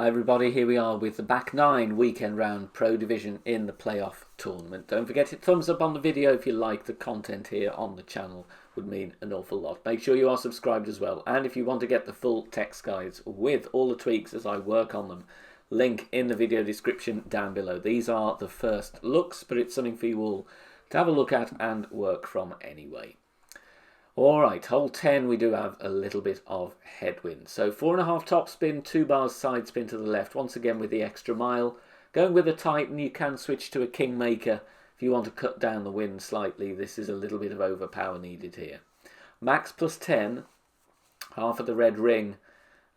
Hi everybody, here we are with the back 9 weekend round Pro Division in the playoff tournament. Don't forget to thumbs up on the video if you like the content here on the channel, would mean an awful lot. Make sure you are subscribed as well, and if you want to get the full text guides with all the tweaks as I work on them, link in the video description down below. These are the first looks, but it's something for you all to have a look at and work from anyway. Alright, hole 10 we do have a little bit of headwind. So 4.5 top spin, 2 bars side spin to the left, once again with the extra mile. Going with a Titan, you can switch to a Kingmaker if you want to cut down the wind slightly. This is a little bit of overpower needed here. Max plus 10, half of the red ring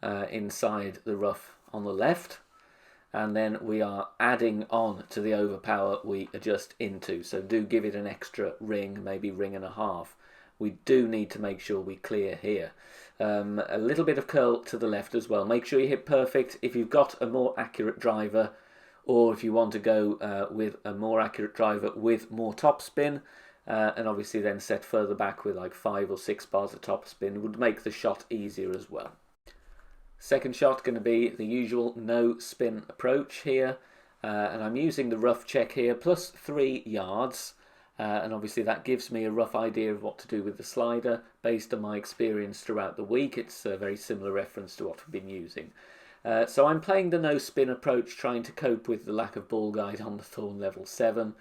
inside the rough on the left. And then we are adding on to the overpower we adjust into. So do give it an extra ring, maybe ring and a half. We do need to make sure we clear here. A little bit of curl to the left as well. Make sure you hit perfect. If you've got a more accurate driver, or if you want to go with a more accurate driver with more top spin, and obviously then set further back with like 5 or 6 bars of top spin, would make the shot easier as well. Second shot going to be the usual no spin approach here, and I'm using the rough check here plus 3 yards. And obviously that gives me a rough idea of what to do with the slider based on my experience throughout the week. It's a very similar reference to what we've been using. So I'm playing the no spin approach, trying to cope with the lack of ball guide on the Thorn level 7.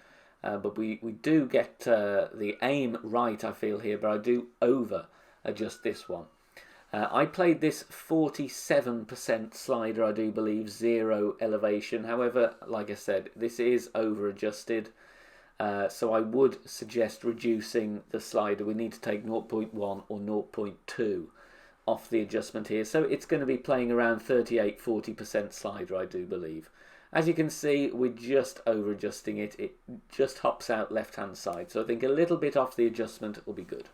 But we do get the aim right, I feel here, but I do over adjust this one. I played this 47% slider, I do believe, 0 elevation. However, like I said, this is over adjusted. So I would suggest reducing the slider. We need to take 0.1 or 0.2 off the adjustment here. So it's going to be playing around 38-40% slider, I do believe. As you can see, we're just over adjusting it. It just hops out left hand side. So I think a little bit off the adjustment will be good.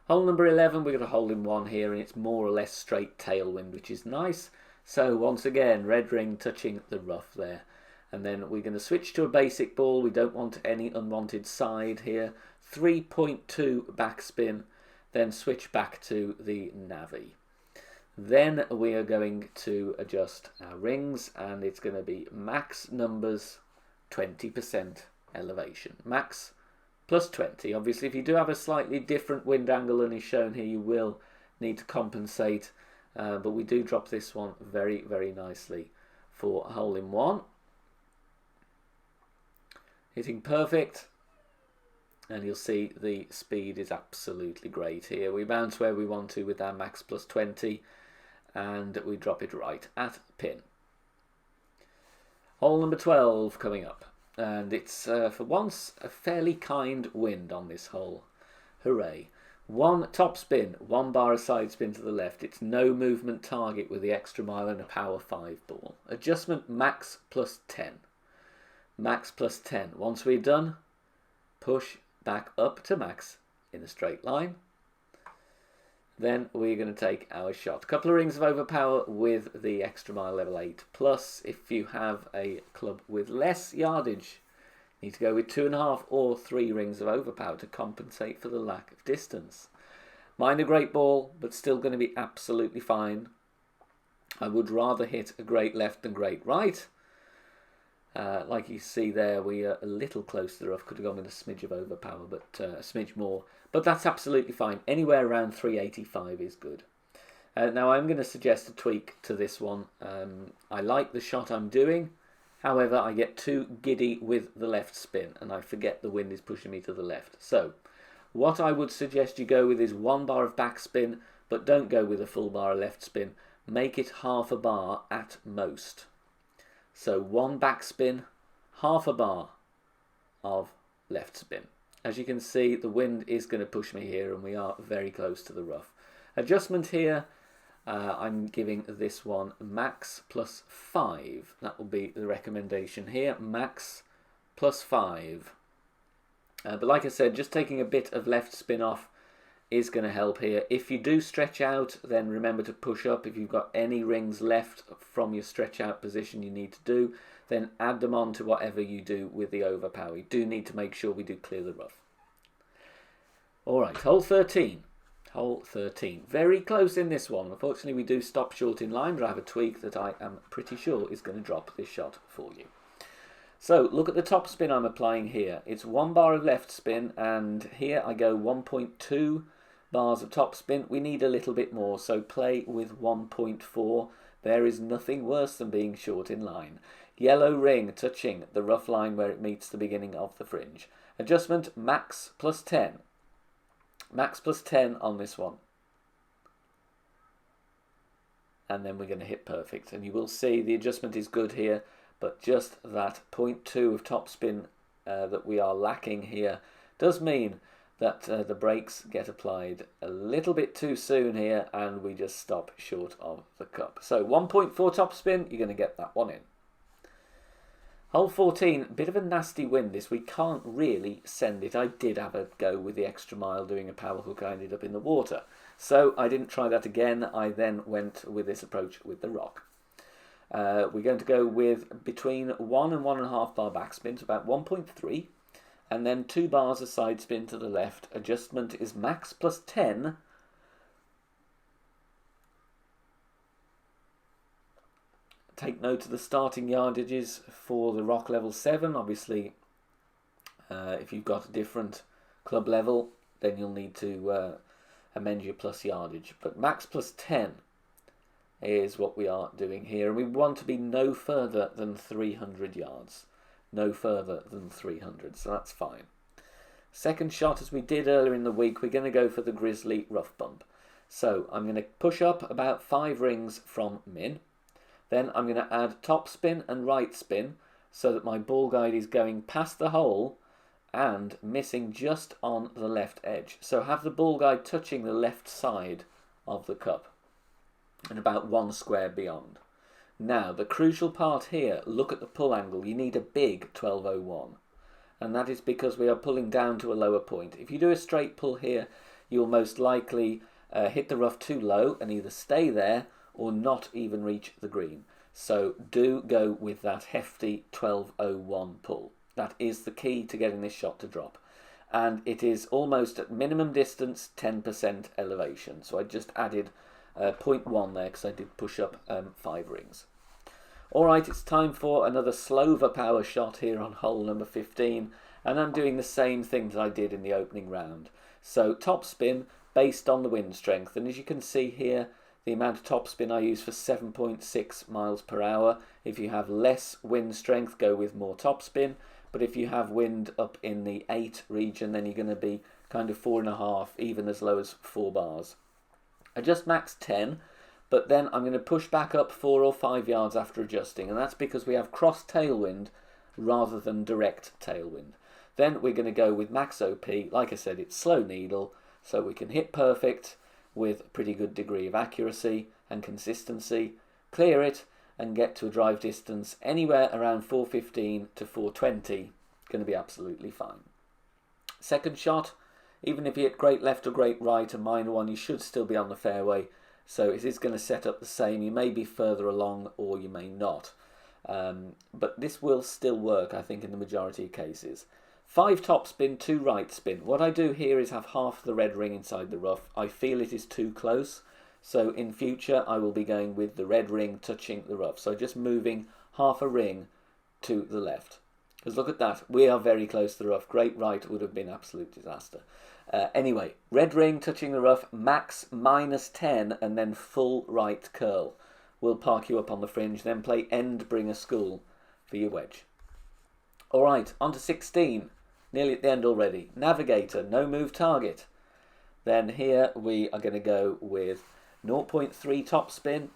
Hole number 11, we've got a hole in one here, and it's more or less straight tailwind, which is nice. So once again, red ring touching the rough there. And then we're going to switch to a basic ball. We don't want any unwanted side here. 3.2 backspin, then switch back to the Navi. Then we are going to adjust our rings, and it's going to be max numbers, 20% elevation. Max plus 20. Obviously, if you do have a slightly different wind angle than is shown here, you will need to compensate. But we do drop this one very, very nicely for a hole in one. Hitting perfect, and you'll see the speed is absolutely great here. We bounce where we want to with our max plus 20, and we drop it right at pin. Hole number 12 coming up, and it's for once a fairly kind wind on this hole. Hooray. 1 top spin, 1 bar of side spin to the left. It's no movement target with the extra mile and a power 5 ball. Adjustment max plus 10. Max plus 10. Once we're done, push back up to max in a straight line. Then we're going to take our shot. A couple of rings of overpower with the extra mile level 8. Plus, if you have a club with less yardage, you need to go with 2.5 or 3 rings of overpower to compensate for the lack of distance. Mine a great ball, but still going to be absolutely fine. I would rather hit a great left than great right. Like you see there, we are a little close to the rough. Could have gone with a smidge of overpower, but a smidge more. But that's absolutely fine. Anywhere around 385 is good. Now I'm going to suggest a tweak to this one. I like the shot I'm doing. However, I get too giddy with the left spin, and I forget the wind is pushing me to the left. So what I would suggest you go with is 1 bar of backspin, but don't go with a full bar of left spin. Make it half a bar at most. So 1 backspin, half a bar of left spin. As you can see, the wind is going to push me here, and we are very close to the rough. Adjustment here, I'm giving this one max plus 5. That will be the recommendation here, max plus 5. But like I said, just taking a bit of left spin off is going to help here. If you do stretch out, then remember to push up. If you've got any rings left from your stretch out position you need to do, then add them on to whatever you do with the overpower. You do need to make sure we do clear the rough. Alright, hole 13. Hole 13. Very close in this one. Unfortunately, we do stop short in line, but I have a tweak that I am pretty sure is going to drop this shot for you. So, look at the top spin I'm applying here. It's 1 bar of left spin, and here I go 1.2 bars of top spin. We need a little bit more, so play with 1.4. There is nothing worse than being short in line. Yellow ring touching the rough line where it meets the beginning of the fringe. Adjustment, max plus 10. Max plus 10 on this one. And then we're going to hit perfect. And you will see the adjustment is good here, but just that 0.2 of topspin that we are lacking here does mean that the brakes get applied a little bit too soon here, and we just stop short of the cup. So 1.4 topspin, you're going to get that one in. Hole 14, bit of a nasty wind this. We can't really send it. I did have a go with the extra mile doing a power hook. I ended up in the water. So I didn't try that again. I then went with this approach with the rock. We're going to go with between 1 and 1.5 bar backspin, so about 1.3. And then 2 bars of side spin to the left. Adjustment is max plus 10. Take note of the starting yardages for the rock level 7. Obviously, if you've got a different club level, then you'll need to amend your plus yardage. But max plus 10 is what we are doing here. And we want to be no further than 300 yards. No further than 300, so that's fine. Second shot, as we did earlier in the week, we're going to go for the Grizzly rough bump. So I'm going to push up about 5 rings from min. Then I'm going to add top spin and right spin so that my ball guide is going past the hole and missing just on the left edge. So have the ball guide touching the left side of the cup and about 1 square beyond. Now, the crucial part here, look at the pull angle. You need a big 1201. And that is because we are pulling down to a lower point. If you do a straight pull here, you'll most likely hit the rough too low and either stay there or not even reach the green. So do go with that hefty 1201 pull. That is the key to getting this shot to drop. And it is almost at minimum distance, 10% elevation. So I just added 0.1 there because I did push up 5 rings. Alright, it's time for another Slover power shot here on hole number 15. And I'm doing the same thing that I did in the opening round. So top spin based on the wind strength. And as you can see here, the amount of topspin I use for 7.6 miles per hour. If you have less wind strength, go with more topspin. But if you have wind up in the 8 region, then you're going to be kind of 4.5, even as low as 4 bars. I just max 10, but then I'm going to push back up 4 or 5 yards after adjusting. And that's because we have cross tailwind rather than direct tailwind. Then we're going to go with max OP. Like I said, it's slow needle, so we can hit perfect with a pretty good degree of accuracy and consistency, clear it and get to a drive distance anywhere around 415 to 420, going to be absolutely fine. Second shot, even if you hit great left or great right, a minor one, you should still be on the fairway, so it is going to set up the same. You may be further along or you may not, but this will still work, I think, in the majority of cases. 5 top spin, 2 right spin. What I do here is have half the red ring inside the rough. I feel it is too close, so in future I will be going with the red ring touching the rough. So just moving half a ring to the left. Because look at that, we are very close to the rough. Great right would have been absolute disaster. Anyway, red ring touching the rough, max minus 10, and then full right curl. We'll park you up on the fringe, then play end bringer school for your wedge. Alright, on to 16. Nearly at the end already. Navigator, no move target. Then here we are going to go with 0.3 top spin.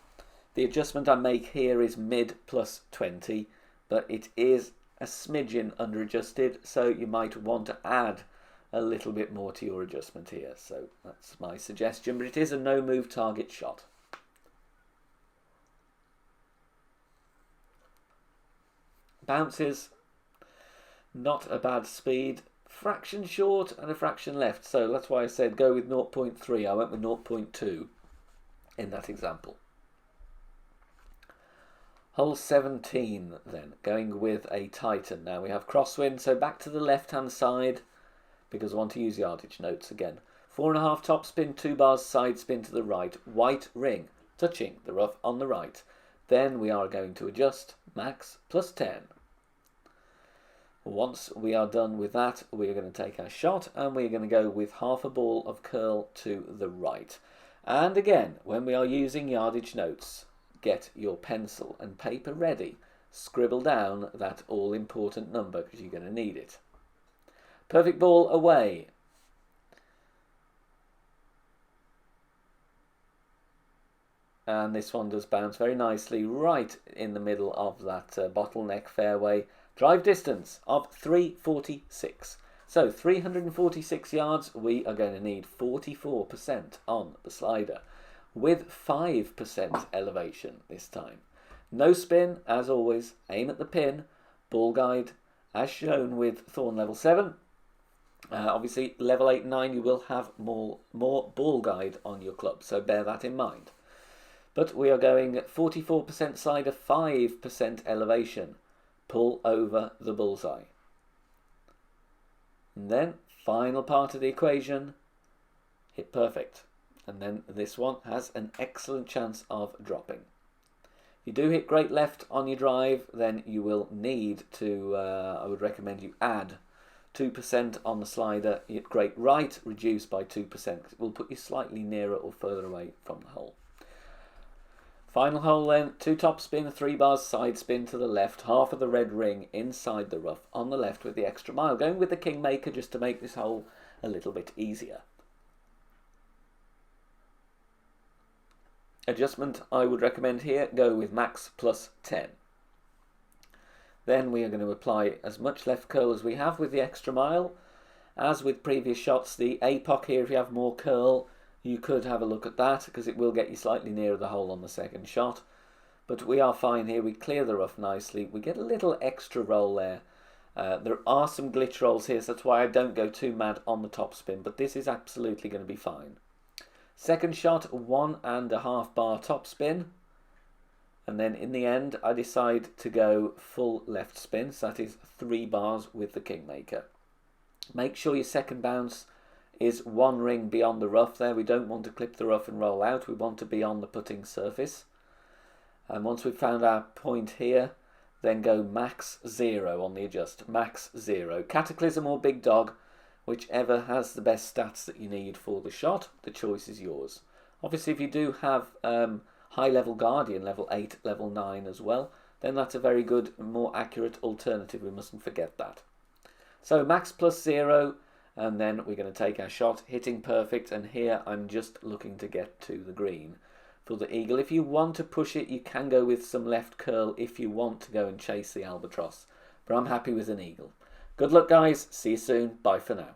The adjustment I make here is mid plus 20, but it is a smidgen under adjusted, so you might want to add a little bit more to your adjustment here. So that's my suggestion, but it is a no move target shot. Bounces. Not a bad speed, fraction short and a fraction left, so that's why I said go with 0.3. I went with 0.2 in that example. Hole 17 then, going with a Titan. Now we have crosswind, so back to the left hand side because I want to use yardage notes again. 4.5 top spin, 2 bars side spin to the right, white ring, touching the rough on the right. Then we are going to adjust max plus 10. Once we are done with that, we are going to take our shot and we're going to go with half a ball of curl to the right. And again, when we are using yardage notes, get your pencil and paper ready. Scribble down that all-important number because you're going to need it. Perfect ball away. And this one does bounce very nicely right in the middle of that bottleneck fairway. Drive distance of 346. So 346 yards, we are going to need 44% on the slider with 5% elevation this time. No spin, as always, aim at the pin, ball guide as shown with Thorn level 7. Obviously level 8 and 9 you will have more ball guide on your club, so bear that in mind. But we are going 44% slider, 5% elevation. Pull over the bullseye. And then, final part of the equation, hit perfect. And then this one has an excellent chance of dropping. If you do hit great left on your drive, then you will need to, I would recommend you add 2% on the slider. Hit great right, reduce by 2%, because it will put you slightly nearer or further away from the hole. Final hole then, 2 top spin, 3 bars side spin to the left, half of the red ring inside the rough on the left with the extra mile. Going with the Kingmaker just to make this hole a little bit easier. Adjustment I would recommend here, go with max plus 10. Then we are going to apply as much left curl as we have with the extra mile. As with previous shots, the APOC here, if you have more curl, you could have a look at that because it will get you slightly nearer the hole on the second shot. But we are fine here. We clear the rough nicely. We get a little extra roll there. There are some glitch rolls here, so that's why I don't go too mad on the top spin. But this is absolutely going to be fine. Second shot, 1.5 bar top spin. And then in the end, I decide to go full left spin. So that is 3 bars with the Kingmaker. Make sure your second bounce is 1 ring beyond the rough there. We don't want to clip the rough and roll out. We want to be on the putting surface. And once we've found our point here, then go max 0 on the adjust. Max 0. Cataclysm or Big Dog, whichever has the best stats that you need for the shot, the choice is yours. Obviously, if you do have high level Guardian, level 8, level 9 as well, then that's a very good, more accurate alternative. We mustn't forget that. So max plus 0. And then we're going to take our shot, hitting perfect, and here I'm just looking to get to the green for the eagle. If you want to push it, you can go with some left curl if you want to go and chase the albatross, but I'm happy with an eagle. Good luck guys, see you soon, bye for now.